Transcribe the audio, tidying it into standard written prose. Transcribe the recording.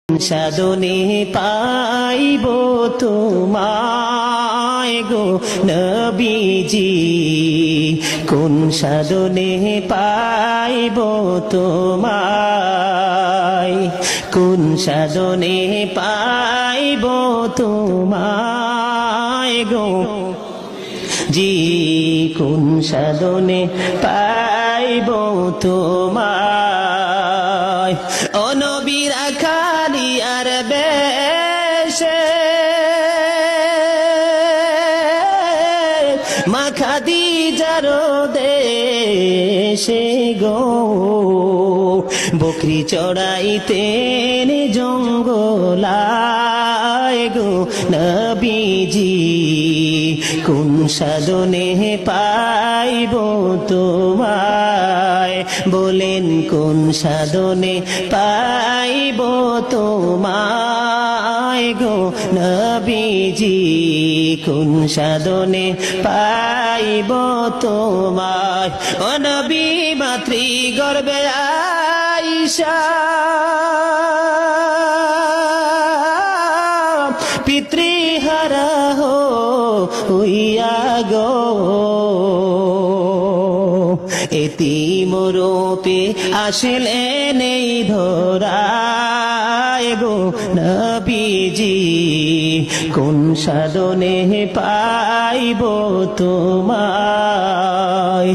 সাধনে পাইব তোমায় গো নবীজি, কোন সাধনে পাইব তোমায়, কোন সাধনে পাইব তোমায় গো জি, কোন সাধনে পাইব তোমায়। ও নবী রাখালি আর বেশে মা খাদিজার দেশে গো, বকরি চড়াইতেন জঙ্গলায় গো নবীজি, কোন সাধনে পাইব তোমায়, বলেন কোন সাধনে পাইব তোমায় গো নবীজি, কোন সাধনে পাইব তোমায়। ও নবী মাতৃ গর্ভে আইসা পিতৃহারা হইয়া গো, এতিম রূপে আসলেন এই ধরায় গো নবীজি, কোন সাধনে পাইব তোমায়।